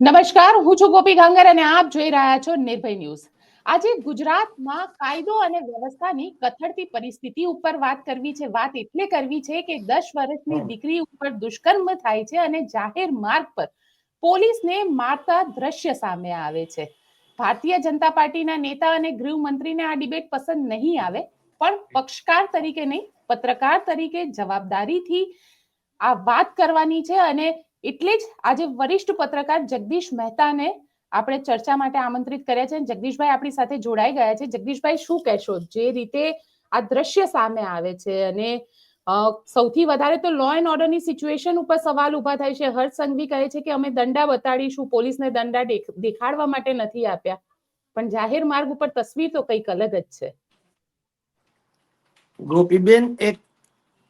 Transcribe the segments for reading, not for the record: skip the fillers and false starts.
નમસ્કાર, હું છું ગોપી ગાંગર અને આપ જોઈ રહ્યા છો નિર્ભય ન્યૂઝ. આજે ગુજરાતમાં કાયદો અને વ્યવસ્થાની કથળતી પરિસ્થિતિ ઉપર વાત કરવી છે. વાત એટલે કરવી છે કે 10 વર્ષની દીકરી ઉપર દુષ્કર્મ થાય છે અને જાહેર માર્ગ પર પોલીસને મારતા દ્રશ્ય સામે આવે છે. ભારતીય જનતા પાર્ટીના નેતા અને ગૃહમંત્રીને આ ડિબેટ પસંદ નહીં આવે, પણ પક્ષકાર તરીકે નહીં, પત્રકાર તરીકે જવાબદારીથી આ વાત કરવાની છે. અને એટલે જ આજે વરિષ્ઠ પત્રકાર જગદીશ મહેતાને આપણે ચર્ચા માટે આમંત્રિત કર્યા છે. જગદીશભાઈ આપણી સાથે જોડાઈ ગયા છે. જગદીશભાઈ, શું કહેશો જે રીતે આ દ્રશ્ય સામે આવે છે અને સૌથી વધારે તો લો એન્ડ ઓર્ડરની સિચ્યુએશન ઉપર સવાલ ઉભા થાય છે. હર્ષ સંઘવી કહે છે કે અમે દંડા બતાડીશું, પોલીસને દંડા દેખાડવા માટે નથી આપ્યા, પણ જાહેર માર્ગ ઉપર તસવીર તો કંઈક અલગ જ છે. ગોપીબેન, એક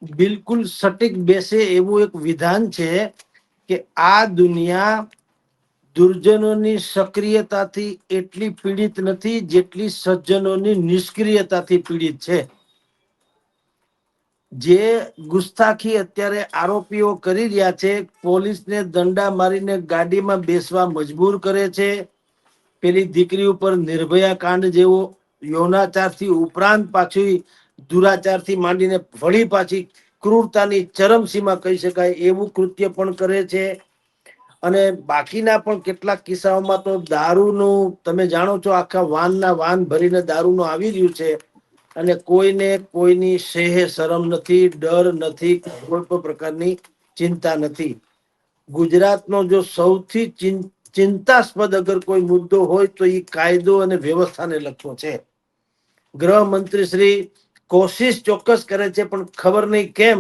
બિલકુલ સટીક બેસે એવું એક વિધાન છે કે આ દુનિયા દુર્જનોની સક્રિયતાથી એટલી પીડિત નથી જેટલી સજ્જનોની નિષ્ક્રિયતાથી પીડિત છે. જે ગુસ્તાખી અત્યારે આરોપીઓ કરી રહ્યા છે, પોલીસને દંડા મારીને ગાડીમાં બેસવા મજબૂર કરે છે. પેલી દીકરી ઉપર નિર્ભયા કાંડ જેવો યૌનાચારથી ઉપરાંત પાછી દુરાચારથી માંડીને વળી પાછી ક્રૂરતાની ચરમસીમા કહી શકાય એવું કૃત્ય પણ કરે છે. અને બાકીના પણ કેટલાક કિસ્સાઓમાં તો દારૂનું, તમે જાણો છો, આખા વાનના વાન ભરીને દારૂનું આવી રહ્યું છે અને કોઈને કોઈની સેહે શરમ નથી, ડર નથી, કોઈ પણ પ્રકારની ચિંતા નથી. ગુજરાતનો જો સૌથી ચિંતાસ્પદ અગર કોઈ મુદ્દો હોય તો એ કાયદો અને વ્યવસ્થાને લગતો છે. ગૃહમંત્રી શ્રી કોશિશ ચોક્કસ કરે છે, પણ ખબર નહીં કેમ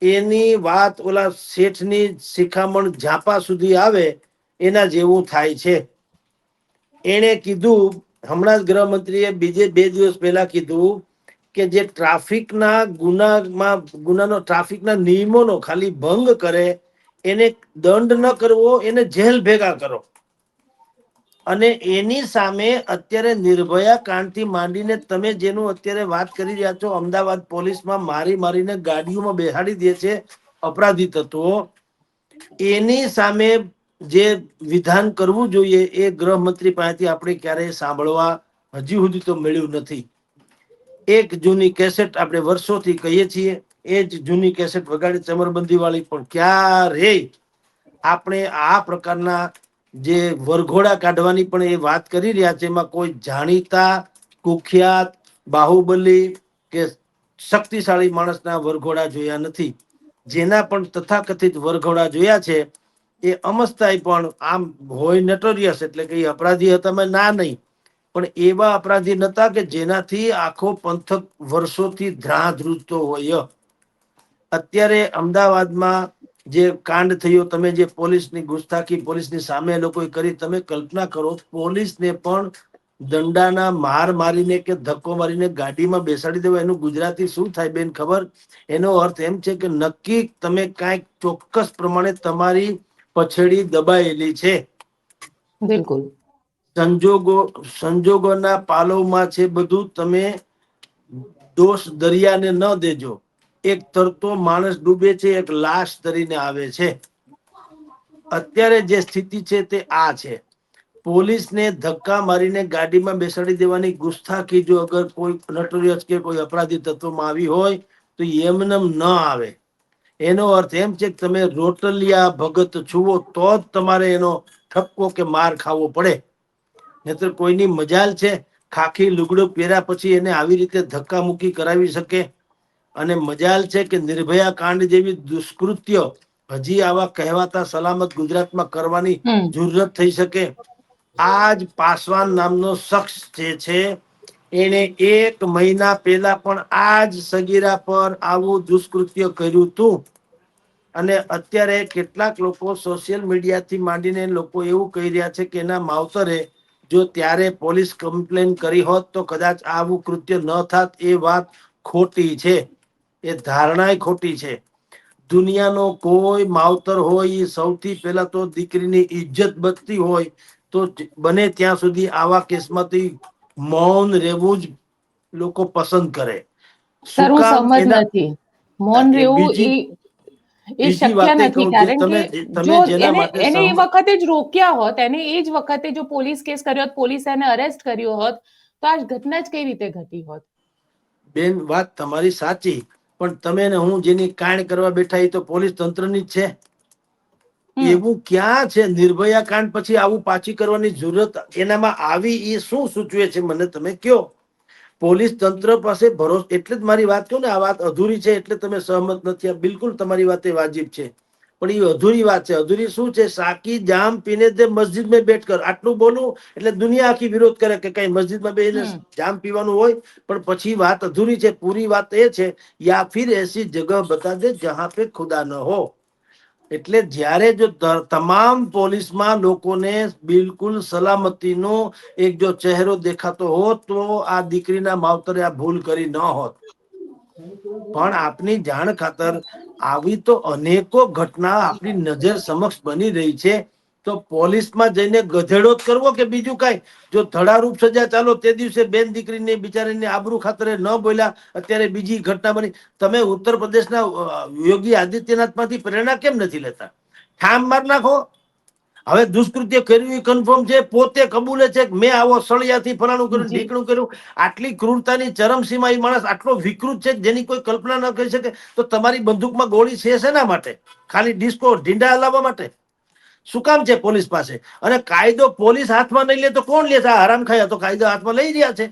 એની વાત ઓલા શેઠની શિખામણ ઝાપા સુધી આવે એના જેવું થાય છે. એણે કીધું, હમણાં જ ગૃહમંત્રીએ બીજે 2 દિવસ પહેલા કીધું કે જે ટ્રાફિકના ગુનાનો ટ્રાફિકના નિયમોનો ખાલી ભંગ કરે એને દંડ ન કરવો, એને જેલ ભેગા કરો. અને એની સામે અત્યારે નિર્ભયા કાંડથી માંડીને તમે જેનું અત્યારે વાત કરી રહ્યા છો, અમદાવાદ પોલીસમાં મારી મારીને ગાડીઓમાં બેસાડી દે છે અપરાધી તત્વો, એની સામે જે વિધાન કરવું જોઈએ એ ગૃહમંત્રી પાસેથી આપણે ક્યારેય સાંભળવા હજી સુધી તો મળ્યું નથી. એક જૂની કેસેટ આપણે વર્ષોથી કહીએ છીએ, એ જ જૂની કેસેટ વગાડી ચમરબંધી વાળી, પણ ક્યારેય આપણે આ પ્રકારના જે વરઘોડા કાઢવાની પણ એ વાત કરી રહ્યા છે એમાં કોઈ જાણીતા, કુખ્યાત, બાહુબલી કે શક્તિશાળી માણસના વરઘોડા જોયા નથી. જેના પણ તથાકથિત વરઘોડા જોયા છે એ અમસ્તાય પણ આમ હોય નટોરિયસ, એટલે કે અપરાધી હતા ના નહીં, પણ એવા અપરાધી નતા કે જેનાથી આખો પંથક વર્ષોથી ધ્રાંધ્રુજતો હોય. અત્યારે અમદાવાદમાં જે કાંડ થયો, તમે જે પોલીસની ગુસ્તાખી પોલીસની સામે લોકોએ કરી, તમે કલ્પના કરો પોલીસને પણ દંડાના માર મારીને કે ધક્કો મારીને ગાડીમાં બેસાડી દેવા, એનું ગુજરાતી શું થાય બેન ખબર? એનો અર્થ એમ છે કે નક્કી તમે કાંઈક ચોક્કસ પ્રમાણે તમારી પછેડી દબાયેલી છે. બિલકુલ. સંજોગોના પાલવમાં છે બધું. તમે દોષ દરિયાને ન દેજો. એક તરતો માણસ ડૂબે છે, એક લાશ તરીને આવે છે. અત્યારે જે સ્થિતિ છે તે આ છે. પોલીસને ધક્કા મારીને ગાડીમાં બેસાડી દેવાની ગુસ્તાખી જો અગર કોઈ નટોરિયસ કે કોઈ અપરાધી તત્વમાં આવી હોય તો એમનેમ ન આવે. એનો અર્થ એમ છે કે તમે રોટલિયા ભગત છુઓ તો જ તમારે એનો ઠપકો કે માર ખાવો પડે. નહીતર કોઈની મજાલ છે ખાખી લુગડું પહેર્યા પછી એને આવી રીતે ધક્કા મુક્કી કરાવી શકે? અને મજાલ છે કે નિર્ભયા કાંડ જેવી દુષ્કૃત્ય હજી આવા કહેવાતા સલામત ગુજરાતમાં કરવાની જરૂરત થઈ શકે? આજ પાસવાન નામનો શખ્સ જે છે એને 1 મહિના પહેલા પણ આ જ સગીરા પર આવું દુષ્કૃત્ય કર્યું હતું. અને અત્યારે કેટલાક લોકો સોશિયલ મીડિયાથી માંડીને લોકો એવું કહી રહ્યા છે કે એના માવતરે જો ત્યારે પોલીસ કમ્પ્લેન કરી હોત તો કદાચ આવું કૃત્ય ન થાત. એ વાત ખોટી છે, એ ધારણા ખોટી છે. દુનિયાનો કોઈ માવતર હોય એ સૌથી પહેલા તો દીકરીની ઇજ્જત બચતી હોય તો બને ત્યાં સુધી આવા કેસમાંથી મૌન રહેવું જ લોકો પસંદ કરે. સર, શું હું કામ? સહમત એના નથી. મૌન રહેવું બીજી એ એ બીજી શક્ય વાતે નથી, કહું, જે કારણ કે તમે જો જેના એને માટે એને એ વખતે જ રોક્યા હોત, એને એ જ વખતે જો પોલીસ કેસ કર્યો હોત, પોલીસે એને અરેસ્ટ કર્યો હોત, તો આ ઘટના જ કઈ રીતે ઘટી હોત? બેન, વાત તમારી સાચી, પણ તમે ને હું જેની કાંડ કરવા બેઠા એ તો પોલીસ તંત્રની જ છે. એવું ક્યાં છે નિર્ભયા કાંડ પછી આવું પાછી કરવાની જરૂરત એનામાં આવી? એ શું સૂચવે છે મને તમે કયો. પોલીસ તંત્ર પાસે ભરોસો, એટલે જ મારી વાત કહું ને, આ વાત અધૂરી છે એટલે તમે સહમત નથી. આ બિલકુલ તમારી વાત એ વાજિબ છે, પણ એ અધૂરી વાત છે. અધૂરી શું છે? સાકી જામ પીને તે મસ્જિદ મેં બેઠ કર, આટલું બોલું એટલે દુનિયા આખી વિરોધ કરે કે કઈ મસ્જિદમાં બેસીને જામ પીવાનું હોય. પણ પછી વાત અધૂરી છે. પૂરી વાત એ છે, યા ફિર એસી જગહ બતા દે જહાં પે ખુદા ન હો. એટલે જ્યારે જો તમામ પોલીસમાં લોકોને બિલકુલ સલામતીનો એક જો ચહેરો દેખાતો હોત, તો આ દીકરીના માવતરે આ ભૂલ કરી ન હોત. પણ આપની જાણ ખાતર આવી તો અનેકો ઘટના આપણી નજર સમક્ષ બની રહી છે. તો પોલીસમાં જઈને ગધેડો જ કરવો કે બીજું કઈ? જો ધડારૂપ સજા ચાલો તે દિવસે બેન દીકરીને બિચારીને આબરૂ ખાતરે ન બોલ્યા, અત્યારે બીજી ઘટના બની. તમે ઉત્તર પ્રદેશના યોગી આદિત્યનાથ માંથી પ્રેરણા કેમ નથી લેતા? ઠામ માર નાખો. હવે દુષ્કૃત્ય કર્યું એ કન્ફર્મ છે, પોતે કબૂલે છે મેં આવો સળિયાથી ફલાણું કર્યું, જી ઢીકણું કર્યું. આટલી ક્રૂરતાની ચરમસીમા એ માણસ આટલો વિકૃત છે જેની કોઈ કલ્પના ન કરી શકે. તો તમારી બંદૂકમાં ગોળી છે શેના માટે? ખાલી ડિસ્કો ઢીંડા હલાવવા માટે? શું કામ છે પોલીસ પાસે? અને કાયદો પોલીસ હાથમાં નહીં લે તો કોણ લે છે? આ હરામ ખાયા તો કાયદો હાથમાં લઈ રહ્યા છે.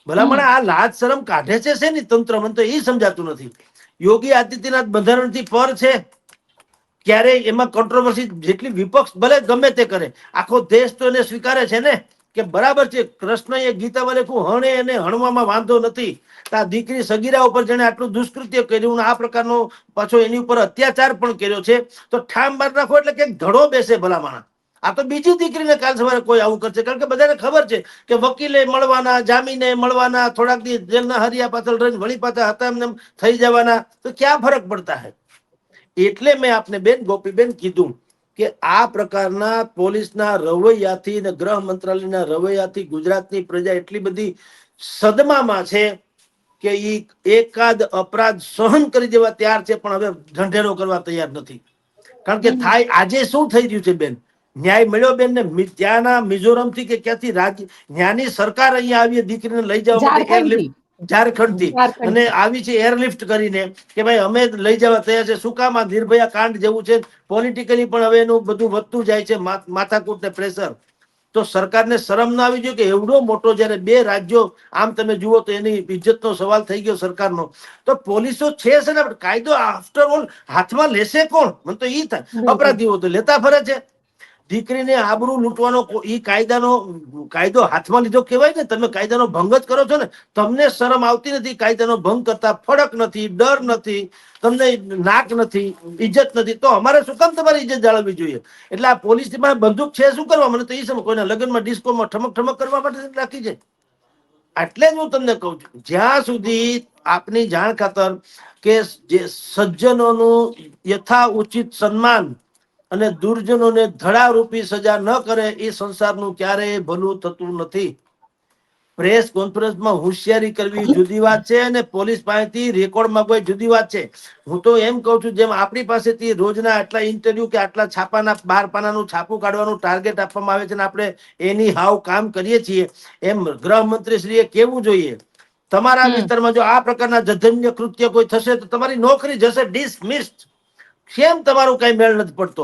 ભલામણ આ લાજ શરમ કાઢે છે શેની તંત્ર? મને તો એ સમજાતું નથી. યોગી આદિત્યનાથ બંધારણથી પર છે, ક્યારેય એમાં કોન્ટ્રોવર્સી, જેટલી વિપક્ષ ભલે ગમે તે કરે, આખો દેશ તો એને સ્વીકારે છે ને કે બરાબર છે. કૃષ્ણએ ગીતામાં લખ્યું, હણે એને હણવામાં વાંધો નથી. આ દીકરી સગીરા ઉપર જેને આટલું દુષ્કૃત્ય કર્યું, આ પ્રકારનો પાછો એની ઉપર અત્યાચાર પણ કર્યો છે, તો ઠામ માર નાખો એટલે કે ધડો બેસે ભલામણ. આ તો બીજી દીકરીને કાલ સવારે કોઈ આવું કરશે, કારણ કે બધાને ખબર છે કે વકીલે મળવાના, જામીને મળવાના, થોડાક દી જેલના હરિયા પાછળ રહીને વળી પાછા હતા એમને થઈ જવાના, તો ક્યાં ફરક પડતા હે? એટલે મેં આપને બેન ગોપીબેન કીધું કે આ પ્રકારના પોલીસના રવૈયાથી ને ગૃહ મંત્રાલયના રવૈયાથી ગુજરાતની પ્રજા એટલી બધી સદમામાં છે કે એકાદ અપરાધ સહન કરી દેવા તૈયાર છે, પણ હવે ઢંઢેરો કરવા તૈયાર નથી. કારણ કે થાય આજે શું થઈ રહ્યું છે બેન? ન્યાય મળ્યો બેન ને? ત્યાંના મિઝોરમ થી કે ક્યાંથી રાજ્ય ત્યાંની સરકાર અહીંયા આવી દીકરીને લઈ જવા માટે ઝારખંડ એરલિફ્ટ, થી. ઝારખંડ થી, ઝારખંડ અને થી. આવી છે એરલિફ્ટ કરીને કે ભાઈ અમે લઈ જવા તૈયાર છે. શું કામ? આ નિર્ભયા કાંડ જેવું છે. પોલિટિકલી પણ હવે એનું બધું વધતું જાય છે, માથાકૂટ ને પ્રેશર. તો સરકારને શરમ ના આવી જોઈએ કે એવડો મોટો જયારે બે રાજ્યો, આમ તમે જુઓ તો એની ઇજ્જતનો સવાલ થઈ ગયો સરકારનો. તો પોલીસો છે ને, કાયદો આફ્ટર ઓલ હાથમાં લેશે કોણ? મને તો ઈ થાય. બિલકુલ. અપરાધીઓ તો લેતા ફરે છે. દીકરીને આબરૂ લૂંટવાનો ઈ કાયદો હાથમાં લીધો કહેવાય ને? તમે કાયદાનો ભંગ જ કરો છો ને. તમને શરમ આવતી નથી કાયદાનો ભંગ કરતા? ફડક નથી, ડર નથી, તમને નાક નથી, ઇજ્જત નથી, તો અમારે શું કામ તમારી ઇજ્જત જાળવવી જોઈએ? એટલે આ પોલીસ બંદૂક છે શું કરવા? મને તો એ સમજ. કોઈના લગ્નમાં ડિસ્કોમાં ઠમક ઠમક કરવા માટે રાખી છે. એટલે જ હું તમને કહું છું, જ્યાં સુધી આપની જાણ ખાતર કે જે સજ્જનોનું યથા ઉચિત સન્માન અને દુર્જનોને ધડારૂપી સજા ન કરે, એ સંસારનું ક્યારેય ભલું થતું નથી. પ્રેસ કોન્ફરન્સમાં હોશિયારી કરવી જુદી વાત છે, અને પોલીસ પાસેથી રેકોર્ડ માંગવા જુદી વાત છે. હું તો એમ કઉ છું, જેમ આપણી પાસેથી રોજના આટલા ઇન્ટરવ્યુ કે આટલા છાપાના 12 પાનાનું છાપું કાઢવાનું ટાર્ગેટ આપવામાં આવે છે ને આપણે એની હાવ કામ કરીએ છીએ, એમ ગૃહમંત્રી શ્રીએ કેવું જોઈએ, તમારા વિસ્તારમાં જો આ પ્રકારના જધન્ય કૃત્ય કોઈ થશે તો તમારી નોકરી જશે ડિસમિસ્ડ. કેમ તમારું કઈ મેળ નથી પડતો?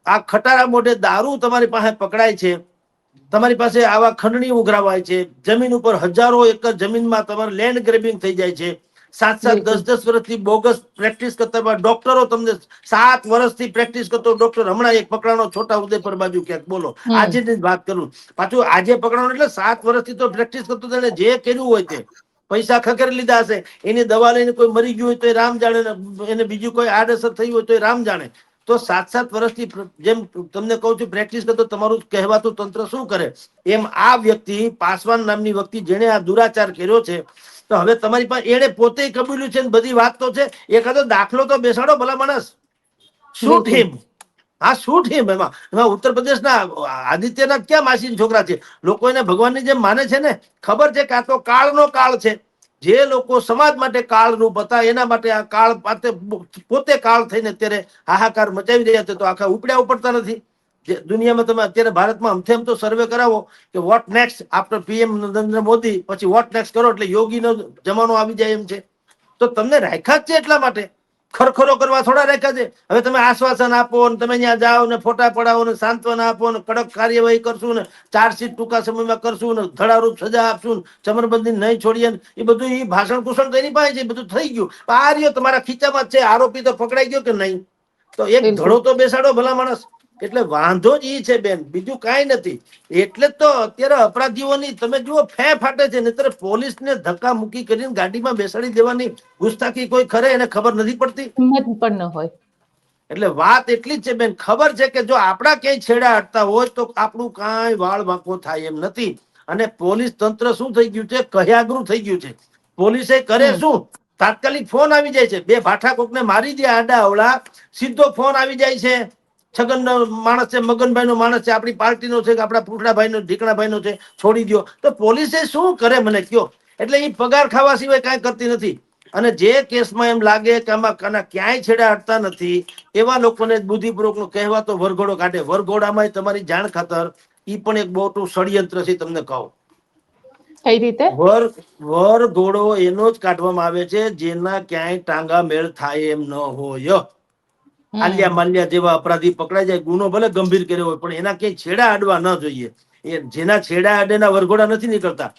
આ ખટારા મોઢે દારૂ તમારી પાસે પકડાય છે, તમારી પાસે આવા ખંડણી ઉઘરાવાય છે, જમીન ઉપર હજારો એકર જમીનમાં તમારે લેન્ડ ગ્રેબિંગ થઈ જાય છે, 7-7, બિલકુલ. 10-10 વર્ષથી બોગસ પ્રેક્ટિસ કરતા ડોક્ટરો, તમને 7 વર્ષથી પ્રેક્ટિસ કરતો ડોક્ટર હમણાં એક પકડાનો છોટા ઉદેપુર બાજુ ક્યાંક, બોલો આજે જ વાત કરું, પાછું આજે પકડાનો એટલે 7 વર્ષથી તો પ્રેક્ટિસ કરતો, તેને જે કર્યું હોય તે પૈસા ખખેરી લીધા હશે, એની દવા લઈને કોઈ મરી ગયું હોય તો એ રામ જાણે, એને બીજું કોઈ આડઅસર થઈ હોય તો એ રામ જાણે. તો 7-7 વર્ષથી જેમ તમને કહું છું પ્રેક્ટિસ કરતો, તમારું કહેવાતું તંત્ર શું કરે, એમ આ વ્યક્તિ પાસવાન નામની વ્યક્તિ જેને આ દુરાચાર કર્યો છે, તો હવે તમારી પાસે એને પોતે કબૂલ્યું છે, બધી વાત તો છે, એકાદો દાખલો તો બેસાડો ભલા માણસ. શૂટ બિલકુલ. હિમ. હા, શૂટ હિમ. એમાં ઉત્તર પ્રદેશના આદિત્યનાથ ક્યાં માસીના છોકરા છે? લોકો એને ભગવાનની જેમ માને છે ને. ખબર છે કે આ તો કાળનો કાળ છે, જે લોકો સમાજ માટે કાળરૂપ હતા એના માટે આ કાળ પોતે કાળ થઈને અત્યારે હાહાકાર મચાવી રહ્યા છે, તો આખા ઉપડ્યા ઉપડતા નથી. જે દુનિયામાં તમે અત્યારે ભારતમાં અમથેમ તો સર્વે કરાવો કે what next after PM Narendra Modi, પછી વોટ નેક્સ્ટ કરો એટલે યોગીનો જમાનો આવી જાય એમ છે. તો તમને રાખ્યા જ છે એટલા માટે, ખરખરો કરવા થોડા રાખ્યા છે. હવે તમે આશ્વાસન આપો ને તમે ત્યાં જાઓ ને ફોટા પડાવો ને સાંત્વના આપો ને કડક કાર્યવાહી કરશું ને ચાર્જશીટ ટૂંકા સમયમાં કરશું ને ધડારૂપ સજા આપશું, ચમરબંધી નહીં છોડીએ, એ બધું એ ભાષણ કુષણ તેની પાસે છે, બધું થઈ ગયું. આ રહ્યો તમારા ખીચામાં જ છે, આરોપી તો પકડાઈ ગયો કે નહીં? તો એક બિલકુલ. ધડો તો બેસાડો ભલા માણસ. એટલે વાંધો જ ઈ છે બેન, બીજું કાંઈ નથી. એટલે જ તો અત્યારે અપરાધીઓની તમે જુઓ ફે ફાટે છે ને, અત્યારે પોલીસને ધક્કા મૂકી કરીને ગાડીમાં બેસાડી દેવાની ગુસ્તાખી કોઈ ખરે એને ખબર નથી પડતી. હિંમત પણ ન હોય. એટલે વાત એટલી જ છે બેન, ખબર છે કે જો આપણા ક્યાંય છેડા હટતા હોય તો આપણું કાંઈ વાળ વાંકો થાય એમ નથી. અને પોલીસ તંત્ર શું થઈ ગયું છે, કહ્યાગરું થઈ ગયું છે. પોલીસે કરે શું, તાત્કાલિક ફોન આવી જાય છે. બે ભાઠા કોકને મારી દે આડા અવળા, સીધો ફોન આવી જાય છે. છગન નો માણસ છે, મગનભાઈ નો માણસ છે, આપણી પાર્ટીનો છે કે આપણા પૂછડાભાઈ નો ઢીકણાભાઈ નો છે, છોડી દો. તો પોલીસે શું કરે મને કયો? એટલે એ પગાર ખાવા સિવાય કાંઈ કરતી નથી. અને જે કેસમાં એમ લાગે કે આમાં ક્યાંય છેડા હટતા નથી એવા લોકોને બુદ્ધિપૂર્વક કહેવાતો વરઘોડો કાઢે. વરઘોડામાં તમારી જાણ ખાતર ઈ પણ એક મોટું ષડયંત્ર છે. તમને કહું, કઈ રીતે? વરઘોડો એનો જ કાઢવામાં આવે છે જેના ક્યાંય ટાંગા મેળ થાય એમ ન હોય. આલિયા માલ્યા જેવા અપરાધી પકડાઈ જાય, ગુનો ભલે ગંભીર કર્યો હોય પણ એના ક્યાંય છેડા અડવા ન જોઈએ. એ જેના છેડા અડેના વરઘોડા નથી નીકળતા.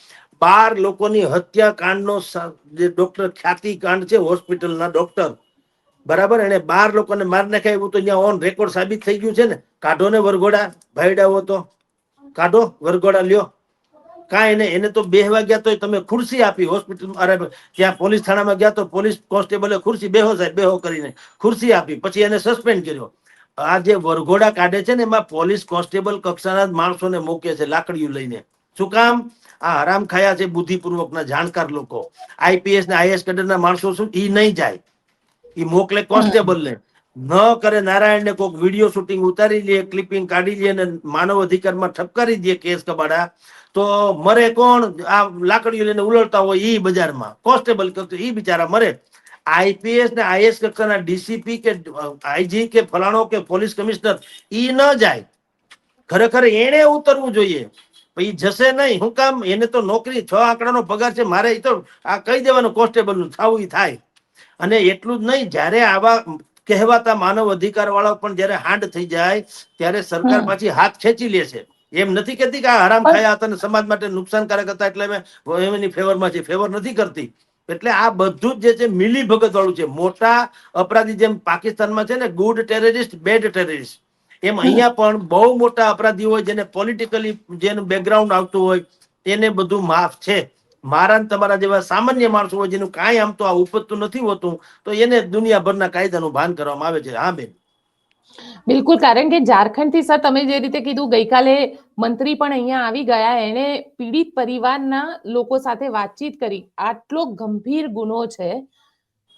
12 લોકોની હત્યા કાંડનો જે ડોક્ટર ખ્યાતિ કાંડ છે, હોસ્પિટલના ડોક્ટર, બરાબર, એને 12 લોકોને માર નાખ્યા એવું તો અહીંયા ઓન રેકોર્ડ સાબિત થઈ ગયું છે ને. કાઢો ને વરઘોડા, ભાઈડાઓ તો કાઢો વરઘોડા લ્યો. કાંઈ એને તો બેહવા ગયા તો તમે ખુરશી આપી હોસ્પિટલ, અરે ત્યાં પોલીસ થાણામાં ગયા તો પોલીસ કોન્સ્ટેબલે ખુરશી, બેહો સાહેબ બેહો કરીને ખુરશી આપી, પછી એને સસ્પેન્ડ કર્યો. આ જે વરઘોડા કાઢે છે ને એમાં પોલીસ કોન્સ્ટેબલ કક્ષાના જ માણસોને મૂકે છે લાકડીઓ લઈને. શું કામ? આ હરામ ખાયા છે બુદ્ધિપૂર્વકના જાણકાર લોકો. આઈપીએસ ને આઈએસ કેડરના માણસો શું ઈ નહીં જાય, ઈ મોકલે કોન્સ્ટેબલ ને. ન કરે નારાયણ ને કોઈક વિડીયો શૂટિંગ ઉતારી લે, ક્લિપિંગ કાઢી લે અને માનવ અધિકારમાં ઠપકારી દે કેસ કબાડા, તો મરે કોણ? આ લાકડીઓ લઈને ઉલળતા હોય ઈ બજારમાં કોન્સ્ટેબલ કરતો ઈ બિચારા મરે. આઈપીએસ ને આઈએસ કક્ષાના ડીસીપી કે આઈજી કે ફલાણો કે પોલીસ કમિશનર ઈ ન જાય. ખરેખર એને ઉતરવું જોઈએ, ઈ જશે નહીં. શું કામ? એને તો નોકરી 6 આંકડાનો પગાર છે. મારે ઈ તો આ કહી દેવાનું કોન્સ્ટેબલ નું થવું થાય. અને એટલું જ નહીં, જયારે આવા કહેવાતા માનવ અધિકાર વાળા પણ જયારે હાંડ થઈ જાય ત્યારે સરકાર પાછી હાથ ખેંચી લે છે. એમ નથી કહેતી કે આ હરામ ખાયા હતા અને સમાજ માટે નુકસાનકારક હતા એટલે અમે એમની ફેવરમાં છે, ફેવર નથી કરતી. એટલે આ બધું જ જે છે મિલી ભગત વાળું છે. મોટા અપરાધી જેમ પાકિસ્તાનમાં છે ને ગુડ ટેરરિસ્ટ બેડ ટેરરિસ્ટ, એમ અહીંયા પણ બહુ મોટા અપરાધી હોય જેને પોલિટિકલી જેનું બેકગ્રાઉન્ડ આવતું હોય એને બધું માફ છે. મારા તમારા જેવા સામાન્ય માણસો હોય જેનું કાંઈ આમ તો આ ઉપજતું નથી હોતું, તો એને દુનિયાભરના કાયદાનું ભાન કરવામાં આવે છે. હા બેન, બિલકુલ. કારણ કે ઝારખંડથી સર તમે જે રીતે કીધું, ગઈકાલે મંત્રી પણ અહીંયા આવી ગયા, એને પીડિત પરિવારના લોકો સાથે વાતચીત કરી. આટલો ગંભીર ગુનો છે,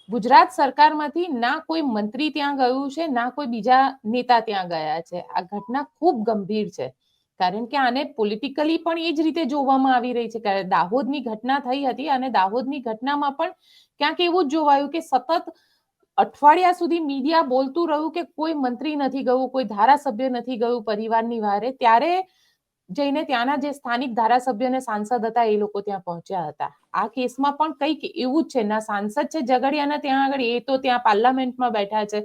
ગુજરાત સરકારમાંથી ના કોઈ મંત્રી ત્યાં ગયું છે, ના કોઈ બીજા નેતા ત્યાં ગયા છે. આ ઘટના ખૂબ ગંભીર છે, કારણ કે આને પોલિટિકલી પણ એ જ રીતે જોવામાં આવી રહી છે. દાહોદની ઘટના થઈ હતી અને દાહોદની ઘટનામાં પણ ક્યાંક એવું જ જોવાયું કે સતત અઠવાડિયા સુધી મીડિયા બોલતું રહ્યું કે કોઈ મંત્રી નથી ગયું, કોઈ ધારાસભ્ય નથી ગયું પરિવારની વારે. ત્યારે જઈને ત્યાંના જે સ્થાનિક ધારાસભ્ય અને સાંસદ હતા એ લોકો ત્યાં પહોંચ્યા હતા. આ કેસમાં પણ કંઈક એવું જ છે. ના સાંસદ છે ઝઘડિયાના ત્યાં આગળ, એ તો ત્યાં પાર્લામેન્ટમાં બેઠા છે,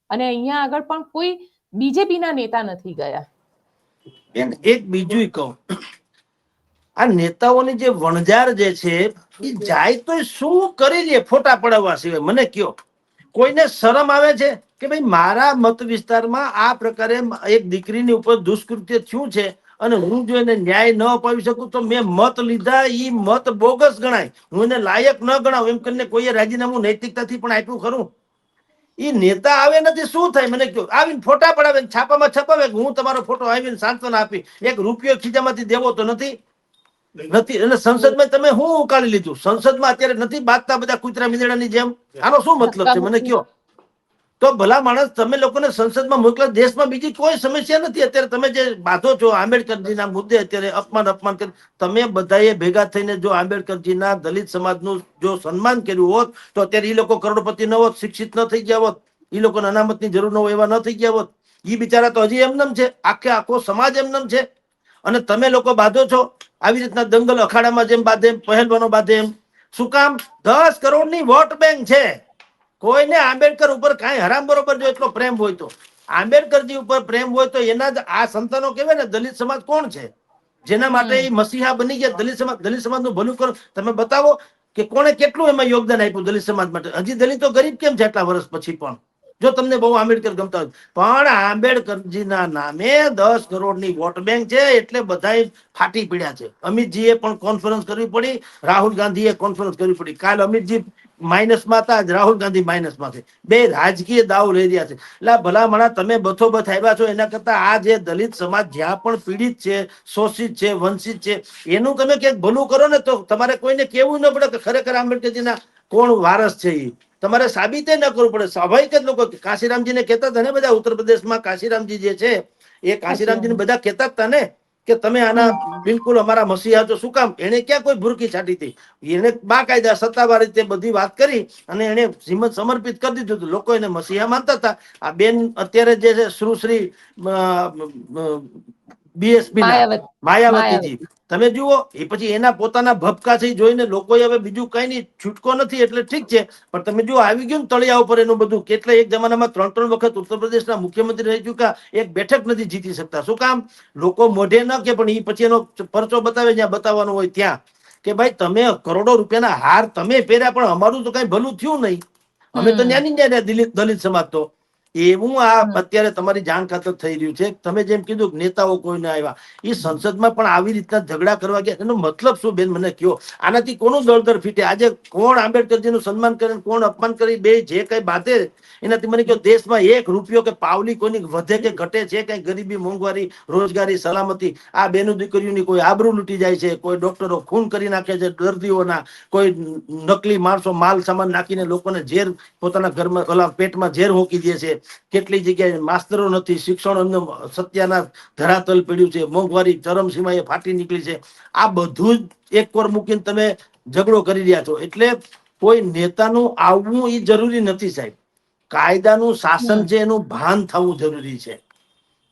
અને અહીંયા આગળ પણ કોઈ બીજેપીના નેતા નથી ગયા. એક બીજું કહું, આ નેતાઓની જે વણઝાર જે છે એ જાય તો શું કરી લે ફોટા પડાવવા સિવાય? મને કયો, કોઈને શરમ આવે છે કે ભાઈ મારા મત વિસ્તારમાં આ પ્રકારે એક દીકરીની ઉપર દુષ્કૃત્ય થયું છે અને હું જો એને ન્યાય ન અપાવી શકું તો મેં મત લીધા, ઈ મત બોગસ ગણાય, હું એને લાયક ન ગણાવ એમ કરીને કોઈએ રાજીનામું નૈતિકતાથી પણ આપ્યું ખરું? ઈ નેતા આવે નથી, શું થાય મને કયો? આવીને ફોટા પડાવે, છાપામાં છપાવે કે હું તમારો ફોટો આવીને સાંત્વના આપી. 1 રૂપિયો ખીચામાંથી દેવો તો નથી. અને સંસદમાં તમે શું ઉકાળી લીધું? સંસદમાં અત્યારે નથી બાંધતા બધા કૂતરા મીંદડાની જેમ? આનો શું મતલબ છે મને કયો? તો ભલા માણસ તમે લોકોને સંસદમાં મોકલા, દેશમાં બીજી કોઈ સમસ્યા નથી. અત્યારે તમે જે બાંધો છો આંબેડકરજીના મુદ્દે, અત્યારે અપમાન કરી, તમે બધાએ ભેગા થઈને જો આંબેડકરજીના દલિત સમાજનું જો સન્માન કર્યું હોત તો અત્યારે એ લોકો કરોડપતિ ન હોત, શિક્ષિત ન થઈ ગયા હોત, એ લોકોને અનામતની જરૂર ન હોય એવા ન થઈ ગયા હોત. એ બિચારા તો હજી એમનેમ છે, આખો સમાજ એમનેમ છે. અને તમે લોકો બાંધો છો આવી રીતના દંગલ અખાડામાં જેમ બાંધે, પહેલવાનો બાંધે એમ. શું કામ? 10 કરોડની વોટ બેંક છે. કોઈને આંબેડકર ઉપર કાંઈ હરામ બરોબર જો એટલો પ્રેમ હોય તો, આંબેડકરજી ઉપર પ્રેમ હોય તો એના જ આ સંતાનો કહેવાય ને. દલિત સમાજ કોણ છે જેના માટે એ મસીહા બની ગયા? દલિત સમાજનું ભલું કરો. તમે બતાવો કે કોણે કેટલું એમાં યોગદાન આપ્યું દલિત સમાજ માટે. હજી દલિતો ગરીબ કેમ છે આટલા વર્ષ પછી પણ, જો તમને બહુ આંબેડકર ગમતા હોય. પણ આંબેડકરજીના નામે 10 કરોડની વોટ બેંક છે એટલે બધા ફાટી પડ્યા છે. અમિતજીએ પણ કોન્ફરન્સ કરવી પડી, રાહુલ ગાંધીએ કોન્ફરન્સ કરવી પડી. કાલ અમિતજી માઇનસમાં હતા, રાહુલ ગાંધી માઇનસમાં છે. બે રાજકીય દાવ લઈ રહ્યા છે. એટલે ભલા મણા તમે બથોબથ આવ્યા છો, એના કરતા આ જે દલિત સમાજ જ્યાં પણ પીડિત છે, શોષિત છે, વંચિત છે, એનું તમે ક્યાંક ભલું કરો ને તો તમારે કોઈને કેવું ન પડે કે ખરેખર આંબેડકરજીના કોણ વારસ છે. એ તમારે સાબિત ન કરવું પડે. સ્વાભાવિક જ લોકો કાશીરામજીને કહેતા હતા ને, બધા ઉત્તર પ્રદેશમાં કાશીરામજી જે છે એ કાશીરામજીને બધા કહેતા હતા ને કે તમે આના બિલકુલ અમારા મસીહા છો. શું કામ? એને ક્યાં કોઈ ભૂરકી છાટી હતી? એને બાકાયદા સત્તાવાર રીતે બધી વાત કરી અને એને શ્રીમદ સમર્પિત કરી દીધું હતું. લોકો એને મસીહા માનતા હતા. આ બેન અત્યારે જે છે શ્રી બીએસપી ના માયાવતીજી, તમે જુઓ એ પછી એના પોતાના ભપકા છે જોઈને લોકો હવે બીજું કઈ નહીં, છૂટકો નથી એટલે ઠીક છે. પણ તમે જો આવી ગયું ને તળિયા ઉપર એનું બધું, કેટલા એક જમાનામાં 3 વખત ઉત્તર પ્રદેશના મુખ્યમંત્રી રહી ચુક્યા, એક બેઠક નથી જીતી શકતા. શું કામ? લોકો મોઢે ન કે પણ એ પછી એનો પરચો બતાવે જ્યાં બતાવવાનો હોય ત્યાં, કે ભાઈ તમે કરોડો રૂપિયાના હાર તમે પહેર્યા પણ અમારું તો કઈ ભલું થયું નહીં. અમે તો ન્યાની ન્યા દલિત સમાજ તો. એવું આ અત્યારે તમારી જાણ ખાતર થઈ રહ્યું છે. તમે જેમ કીધું નેતાઓ કોઈને આવ્યા, એ સંસદમાં પણ આવી રીતના ઝઘડા કરવા ગયા, એનો મતલબ શું બેન મને કહો? આનાથી કોનું દળદર ફીટે? આજે કોણ આંબેડકરજીનું સન્માન કરે, કોણ અપમાન કરી, બે જે કઈ બાતે એનાથી મને કહો, દેશમાં 1 રૂપિયો કે પાવલી કોઈની વધે કે ઘટે છે? કઈ ગરીબી, મોંઘવારી, રોજગારી, સલામતી, આ બેનું દીકરીઓની કોઈ આબરૂ લૂંટી જાય છે, કોઈ ડોક્ટરો ખૂન કરી નાખે છે દર્દીઓના, કોઈ નકલી માણસો માલ સામાન નાખીને લોકોને ઝેર પોતાના ઘરમાં પેટમાં ઝેર હોકી દે છે. કેટલી જગ્યાએ માસ્તરો નથી, શિક્ષણ એમને સત્યાના ધરાતલ પડ્યું છે, મોંઘવારી ચરમસીમાએ ફાટી નીકળી છે. આ બધું જ એક પર મૂકીને તમે ઝઘડો કરી રહ્યા છો. એટલે કોઈ નેતાનું આવવું એ જરૂરી નથી સાહેબ. કાયદાનું શાસન છે એનું ભાન થવું જરૂરી છે.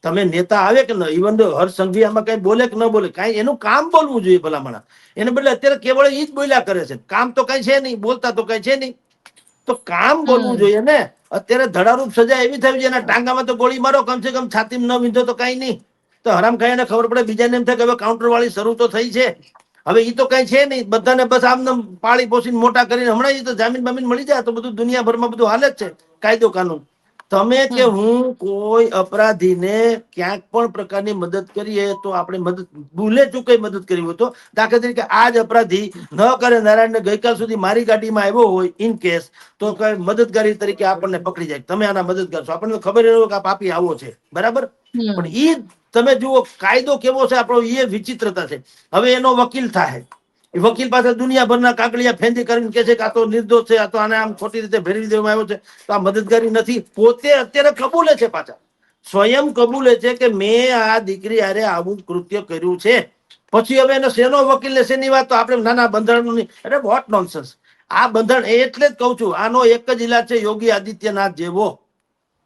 તમે નેતા આવે કે ઇવન હર્ષ સંઘવી આમાં કઈ બોલે કે ન બોલે, કઈ એનું કામ બોલવું જોઈએ ભલામણા. એને બદલે અત્યારે કેવળ એ જ બોલ્યા કરે છે. કામ તો કઈ છે નહીં, બોલતા તો કઈ છે નહીં. તો કામ બોલવું જોઈએ ને. અત્યારે ધડારૂપ સજા એવી થઈ છે, એના ટાંગામાં તો ગોળી મારો, કમસે કમ છાતીમાં ન વિંધો તો કઈ નહીં. તો હરામ ખાઈને ખબર પડે, બીજાને એમ થાય કે હવે કાઉન્ટર વાળી શરૂ તો થઈ છે. હવે એ તો કઈ છે નહીં, બધાને બસ આમને પાળી પોષીને મોટા કરીને હમણાં એ તો જામીન બામીન મળી જાય તો બધું દુનિયાભરમાં બધું હાલે જ છે કાયદો કાનૂન. તમે કે હું કોઈ અપરાધીને ક્યાંક પણ પ્રકારની મદદ કરીએ તો આપણે મદદ ભૂલે ચૂકે મદદ કરી હોય તો, દાખલા તરીકે આ જ અપરાધી ન કરે નારાયણ ને ગઈકાલ સુધી મારી ગાડીમાં આવ્યો હોય ઇન કેસ, તો કઈ મદદગારી તરીકે આપણને પકડી જાય, તમે આના મદદગાર છો, આપણને ખબર ન હોય કે આ પાપી આવો છે, બરાબર. પણ ઈ તમે જુઓ કાયદો કેવો છે આપણો, એ વિચિત્રતા છે. હવે એનો વકીલ થાય, વકીલ પાસે દુનિયાભરના કાગળિયા ફેંદી કરીને કે છે કે આ તો નિર્દોષ છે, આ તો આને આમ ખોટી રીતે ભેરવી દેવામાં આવ્યો છે, તો આ મદદગારી નથી. પોતે અત્યારે કબૂલે છે, પાછા સ્વયં કબૂલે છે કે મેં આ દીકરી હારે આવું કૃત્ય કર્યું છે. પછી હવે એનો શેનો વકીલ ને શેની વાત, તો આપણે નાના બંધારણ નહીં. અરે વોટ નોનસેન્સ આ બંધારણ. એટલે જ કઉ છું આનો એક જ ઇલાજ છે, યોગી આદિત્યનાથ જેવો,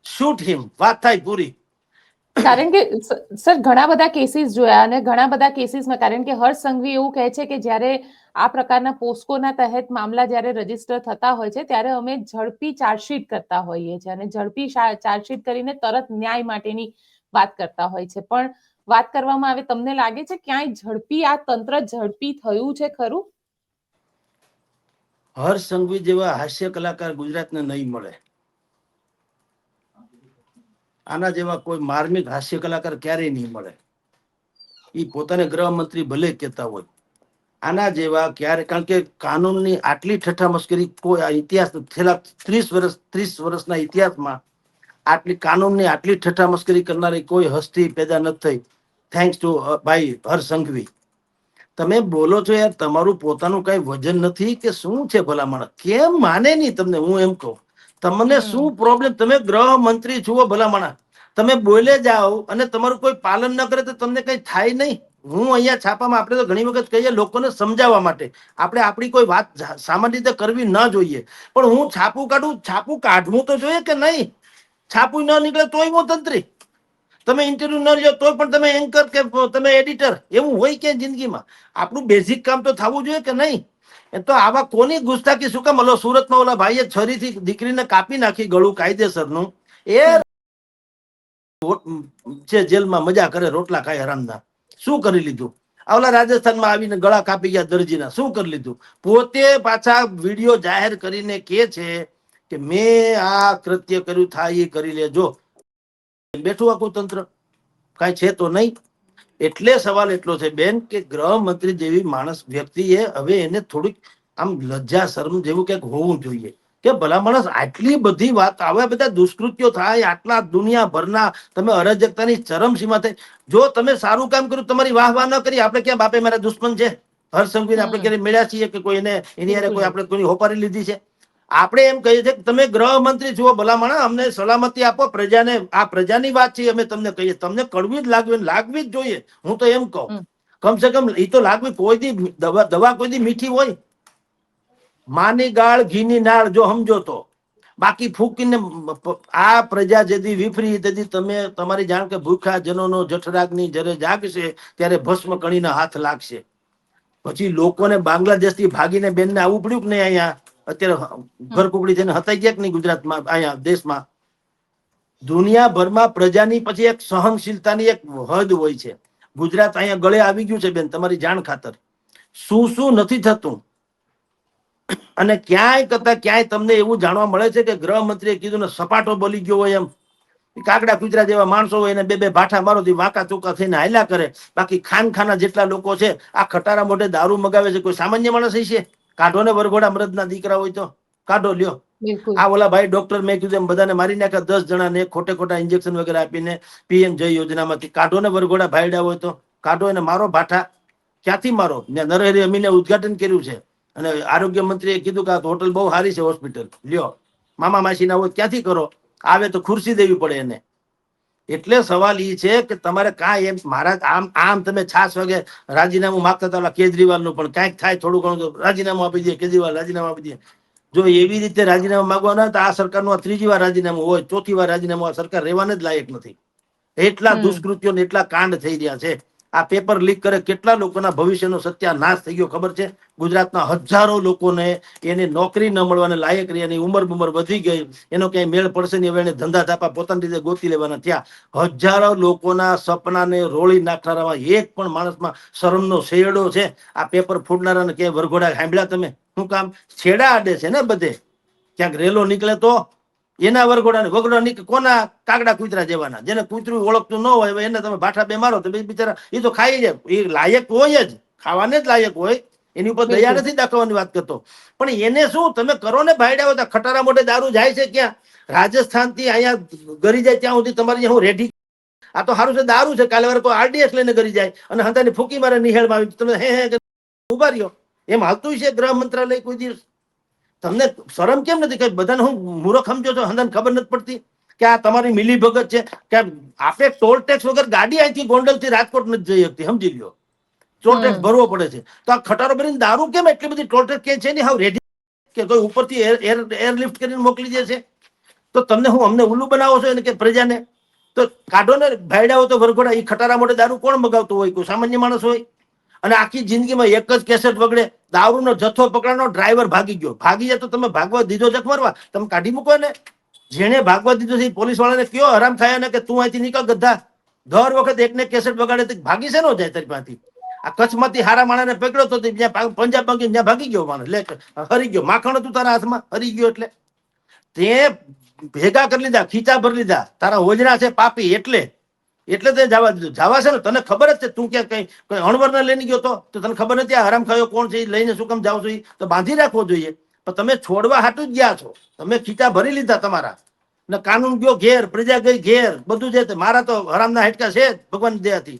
શૂટ હિમ, વાત થાય પૂરી. કારણ કે સર ઘણા બધા કેસીસ જોયા અને ઘણા બધા કેસીસમાં, કારણ કે હર્ષ સંઘવી એવું કહે છે કે જ્યારે આ પ્રકારના પોસ્કોના તહેત મામલા જ્યારે રજીસ્ટર થતા હોય છે ત્યારે અમે ઝડપી ચાર્જશીટ કરતા હોઈએ છીએ અને ઝડપી ચાર્જશીટ કરીને તરત ન્યાય માટેની વાત કરતા હોય છે. પણ વાત કરવામાં આવે, તમને લાગે છે ક્યાંય ઝડપી આ તંત્ર ઝડપી થયું છે ખરું? હર્ષ સંઘવી જેવા હાસ્ય કલાકાર ગુજરાતને નહીં મળે. આના જેવા કોઈ માર્મિક હાસ્ય કલાકાર ક્યારેય નહીં મળે. એ પોતાને ગૃહમંત્રી ભલે કહેતા હોય, આના જેવા ક્યારે, કારણ કે કાનૂનની આટલી ઠઠ્ઠા મસ્કરી કોઈ ઇતિહાસ છેલ્લા 30 વર્ષના ઇતિહાસમાં આટલી કાનૂનની આટલી ઠઠ્ઠા મસ્કરી કરનારી કોઈ હસ્તી પેદા નથી થઈ. થેન્ક્સ ટુ ભાઈ હર્ષ સંઘવી. તમે બોલો છો યાર, તમારું પોતાનું કઈ વજન નથી કે શું છે ભલામણ? કેમ માને નહીં તમને? હું એમ કહું, તમને શું પ્રોબ્લેમ? તમે ગૃહ મંત્રી છો ભલામણા, તમે બોલે જાઓ અને તમારું કોઈ પાલન ન કરે તો તમને કઈ થાય નહીં. હું અહીંયા છાપામાં આપણે તો ઘણી વખત કહીએ લોકોને સમજાવવા માટે, આપણે આપણી કોઈ વાત સામાન્ય રીતે કરવી ન જોઈએ, પણ હું છાપું કાઢું, છાપું કાઢવું તો જોઈએ કે નહીં? છાપું ન નીકળે તોય હું તંત્રી, તમે ઇન્ટરવ્યુ ન લ્યો તોય પણ તમે એન્કર કે તમે એડિટર, એવું હોય કે જિંદગીમાં? આપણું બેઝિક કામ તો થવું જોઈએ કે નહીં? એ તો આવા કોની ગુસ્તાખી શું કામ? ઓલો સુરતમાં ઓલા ભાઈએ છરીથી દીકરીને કાપી નાખી ગળું કાયદેસરનું, એ છે જેલમાં મજા કરે, રોટલા ખાય હરામના. શું કરી લીધું? આવલા રાજસ્થાનમાં આવીને ગળા કાપી ગયા દરજીના, શું કરી લીધું? પોતે પાછા વિડીયો જાહેર કરીને કે છે કે મેં આ કૃત્ય કર્યું, થાય એ કરી લેજો. બેઠું આખું તંત્ર, કઈ છે તો નહીં. એટલે સવાલ એટલો છે બેન કે ગૃહમંત્રી જેવી માણસ વ્યક્તિએ હવે એને થોડીક આમ લજ્જા શરમ જેવું કંઈક હોવું જોઈએ કે ભલા માણસ આટલી બધી વાત, આવા બધા દુષ્કૃત્યો થાય, આટલા દુનિયાભરના, તમે અરાજકતાની ચરમસીમા થાય. જો તમે સારું કામ કર્યું, તમારી વાહ વાહ ન કરી, આપણે ક્યાં બાપે મારા દુશ્મન છે? હર્ષસંઘવીને આપણે ક્યારે મળ્યા છીએ કે કોઈ એને એની હારે કોઈ આપણે કોઈ હોપારી લીધી છે? આપણે એમ કહીએ છીએ કે તમે ગૃહમંત્રી છો ભલામણા, અમને સલામતી આપો, પ્રજાને, આ પ્રજાની વાત છે, અમે તમને કહીએ, તમને કડવી જ લાગવી જ જોઈએ. હું તો એમ કહું, કમસે કમ એ તો લાગવી. કોઈ દી દવા કોઈ દી મીઠી હોય? માની ગાળ ઘીની નાળ, જો સમજો તો. બાકી ફૂકીને આ પ્રજા જેથી વિફરી તેથી તમે તમારી જાણ કે ભૂખા જનોનો જઠરાગની જ્યારે જાગશે ત્યારે ભસ્મ કણીના હાથ લાગશે. પછી લોકોને બાંગ્લાદેશ થી ભાગીને બેનને આવવું પડ્યું કે નહીં? અહીંયા અત્યારે ઘરકુકડી થઈને હતાઈ ગયા કે નહીં ગુજરાતમાં, અહીંયા દેશમાં? દુનિયાભરમાં પ્રજાની પછી એક સહનશીલતાની એક હદ હોય છે. ગુજરાત અહીંયા ગળે આવી ગયું છે બેન, તમારી જાણ ખાતર. શું શું નથી થતું, અને ક્યાંય કરતા ક્યાંય તમને એવું જાણવા મળે છે કે ગૃહમંત્રીએ કીધું ને સપાટો બોલી ગયો હોય એમ. કાગડા કૂતરા જેવા માણસો હોય એને બે બે ભાઠા મારો વાંકા ચોકા થઈને હાલ્યા કરે. બાકી ખાનખાના જેટલા લોકો છે આ ખટારા મોઢે દારૂ મગાવે છે, કોઈ સામાન્ય માણસ છે? કાઢો ને વરઘોડા મરદના દીકરા હોય તો કાઢો, લ્યો. આ ઓલા ભાઈ ડોક્ટર, મેં કીધું એમ બધાને મારી નાખ્યા, 10 જણાને ખોટે ખોટા ઇન્જેક્શન વગેરે આપીને પીએમ જય યોજનામાંથી. કાઢો ને વરઘોડા ભાઈડા હોય તો કાઢો, એને મારો ભાઠા. ક્યાંથી મારો? નરહરી અમીને ઉદઘાટન કર્યું છે અને આરોગ્ય મંત્રીએ કીધું કે આ હોટલ બહુ સારી છે, હોસ્પિટલ, લ્યો. મામા માસી ના હોય ક્યાંથી કરો? આવે તો ખુરશી દેવી પડે એને. એટલે સવાલ એ છે કે તમારે કાંઈ એમ મારા આમ તમે 6 વાગે રાજીનામું માગતા હતા કેજરીવાલ નું, પણ કાંઈક થાય થોડું ઘણું તો રાજીનામું આપી દે, કેજરીવાલ રાજીનામું આપી દે. જો એવી રીતે રાજીનામું માંગવાના તો આ સરકારનું આ 3જી વાર રાજીનામું હોય, 4થી વાર રાજીનામું. આ સરકાર રહેવાને જ લાયક નથી. એટલા દુષ્કૃત્યો ને એટલા કાંડ થઈ રહ્યા છે. આ પેપર લીક કરે, કેટલા લોકોના ભવિષ્યનો સત્યાનાશ થઈ ગયો ખબર છે? ગુજરાતના હજારો લોકોને એને નોકરી ન મળવાને લાયક રહી, એની ઉંમર વધી ગઈ, એનો ક્યાંય મેળ પડશે નહીં, હવે એને ધંધા ધાપા પોતાની રીતે ગોતી લેવાના થયા. હજારો લોકોના સપનાને રોળી નાખનારામાં એક પણ માણસમાં શરમનો શેડો છે? આ પેપર ફોડનારાને ક્યાંય વરઘોડા સાંભળ્યા તમે? શું કામ? છેડા આડે છે ને બધે. ક્યાંક રેલો નીકળે તો એના વરઘોડા વગડા કોના? કાગડા કૂતરા જેવાના, જેને કૂતરું ઓળખતું ન હોય એને તમે ભાઠા બે મારો તો બિચારા એ તો ખાઈ જાય. એ લાયક હોય જ, ખાવાને જ લાયક હોય, એની ઉપર દયા નથી દાખવવાની વાત કરતો. પણ એને શું તમે કરો ને ભાઈડા હોય? ખટારા મોઢે દારૂ જાય છે ક્યાં? રાજસ્થાન થી અહીંયા ગરી જાય ત્યાં સુધી તમારી હું રેડી. આ તો સારું છે, દારૂ છે, કાલે વાર કોઈ આરડીએક્સ લઈને ગરી જાય અને હંતાની ફૂકી મારે નિહેળમાં આવી તમે હે ઉભા રહ્યો. એમ હાલતું છે ગૃહ મંત્રાલય કોઈ દિવસ? તમને શરમ કેમ નથી? કઈ બધાને હું મૂર્ખ સમજો છો? હંધાને ખબર નથી પડતી કે આ તમારી મિલી ભગત છે કે આપણે ટોલ ટેક્સ વગર ગાડી અહીંથી ગોંડલ થી રાજકોટ નથી જઈ શકતી, સમજી લ્યો. ટોલ ટેક્સ ભરવો પડે છે. તો આ ખટારો ભરીને દારૂ કેમ એટલી બધી ટોલ ટેક્સ કે છે નહીં? હાવ રેડી કે કોઈ ઉપરથી એરલિફ્ટ કરીને મોકલી દે છે? તો તમને હું અમને ઉલ્લુ બનાવો છો એને કે પ્રજાને? તો કાઢો ને ભાઈડાઓ તો વરઘોડા. એ ખટારા મોઢે દારૂ કોણ મગાવતું હોય? કોઈ સામાન્ય માણસ હોય? અને આખી જિંદગીમાં એક જ કેસેટ વગડે, દારૂનો જથ્થો પકડાનો, ડ્રાઈવર ભાગી ગયો. ભાગી જાય તો તમે ભાગવા દીધો છે મરવા? તમે કાઢી મૂકો ને. જેને ભાગવા દીધો છે પોલીસ વાળાને કયો હરામ થાય ને કે તું અહીંથી નીકળ ગધા. દર વખત એકને કેસેટ વગાડે ભાગી છે નો જાય તારી પાસેથી? આ કચ્છમાંથી હારા માણસને પકડ્યો તો પંજાબ ભાગી ત્યાં ભાગી ગયો માણસ, લે હરી ગયો. માખણ હતું તારા હાથમાં, હરી ગયો. એટલે તે ભેગા કરી લીધા, ખીચા ભરી લીધા. તારા હોજરા છે પાપી, એટલે તે જવા દીધું. જવા છે ને તને ખબર જ છે તું ક્યાં કઈ અણવરના લઈને ગયો તો તને ખબર નથી આ હરામ ખાયો કોણ છે, લઈને શું કામ જાવ છો? તો બાંધી રાખવો જોઈએ. પણ તમે છોડવા હાટું જ ગયા છો. તમે ખીચા ભરી લીધા તમારા ને કાનૂન ગયો ઘેર, પ્રજા ગઈ ઘેર, બધું છે. મારા તો હરામના હેટકા છે ભગવાન દયાથી.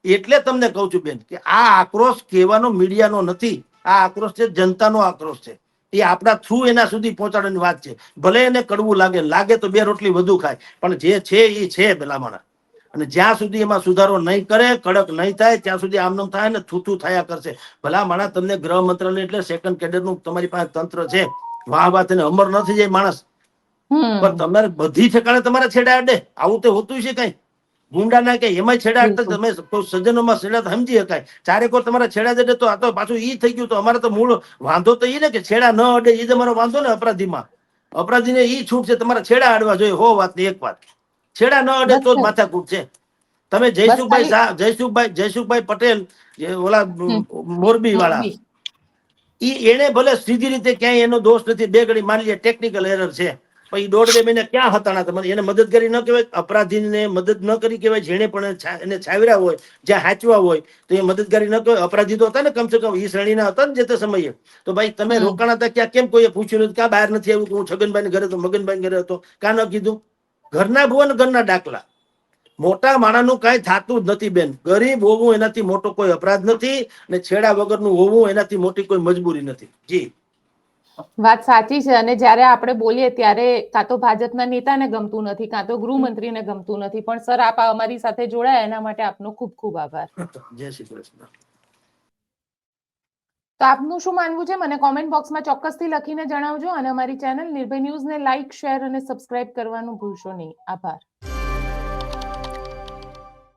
એટલે તમને કહું છું બેન કે આ આક્રોશ કહેવાનો મીડિયાનો નથી, આ આક્રોશ છે જનતાનો આક્રોશ છે. એ આપણા થ્રુ એના સુધી પહોંચાડવાની વાત છે. ભલે એને કડવું લાગે તો 2 રોટલી વધુ ખાય, પણ જે છે એ છે ભલામણ. અને જ્યાં સુધી એમાં સુધારો નહીં કરે, કડક નહીં થાય, ત્યાં સુધી આમનામ થાય ને થૂથું થયા કરશે. ભલામણ તમને ગૃહ મંત્રાલય એટલે સેકન્ડ કેડરનું તમારી પાસે તંત્ર છે. વાહ તેને અમર ન થઈ જાય માણસ, પણ તમારે બધી ઠેકાણે તમારે છેડા અડે. આવું તો હોતું છે કઈ ગુંડા ના કે એમાં છેડા અડતા તમે સજ્જનોમાં છેડા તો સમજી શકાય. ચારેકોર તમારા છેડા જ અડે તો આ તો પાછું ઈ થઈ ગયું. તો અમારે તો મૂળ વાંધો તો ઈ ને કે છેડા ન અડે, એ તમારો વાંધો ને અપરાધીમાં. અપરાધીને ઈ છૂટ છે, તમારા છેડા અડવા જોઈએ. વાત ની એક વાત, છેડા ન અડે તો જ માથાકૂટ છે. તમે જયસુખભાઈ પટેલ જે ઓલા મોરબી વાળા, એને ભલે સીધી રીતે ક્યાંય એનો દોષ નથી. 2 ઘડી માની લે ટેકનિકલ એરર છે, પછી 1.5-2 મહિને ક્યાં હતા તમારે? એને મદદ કરી ન કહેવાય? અપરાધીને મદદ ન કરી કહેવાય? જેને પણ એને છાવર્યા હોય, જ્યાં હાચવા હોય, તો એ મદદગારી ન કહેવાય? અપરાધી તો હતા ને, કમસે કમ એ શ્રેણીના હતા ને જે તે સમયે. તો ભાઈ તમે રોકાણા હતા ક્યાં? કેમ કોઈએ પૂછ્યું નથી? ક્યાં બહાર નથી આવ્યું? હું છગનભાઈ ઘરે હતો, મગનભાઈ ઘરે હતો, કાં ન કીધું? ઘરના ભુવન ઘરના દાખલા. મોટા માણાનું કઈ થતું જ નથી બેન. ગરીબ હોવું એનાથી મોટો કોઈ અપરાધ નથી, અને છેડા વગરનું હોવું એનાથી મોટી કોઈ મજબૂરી નથી. જી વાત સાચી છે. અને જ્યારે આપણે બોલીએ ત્યારે કાં તો ભાજપના નેતાને ગમતું નથી, કાં તો ગૃહમંત્રીને ગમતું નથી. પણ સર, આપ અમારી સાથે જોડાયા એના માટે આપનો ખૂબ ખૂબ આભાર. જય શ્રી કૃષ્ણ. તો આપનું શું માનવું છે મને કોમેન્ટ બોક્સમાં ચોક્કસથી લખીને જણાવજો. અને અમારી ચેનલ નિર્ભય ન્યૂઝને લાઇક, શેર અને સબસ્ક્રાઇબ કરવાનું ભૂલશો નહીં. આભાર.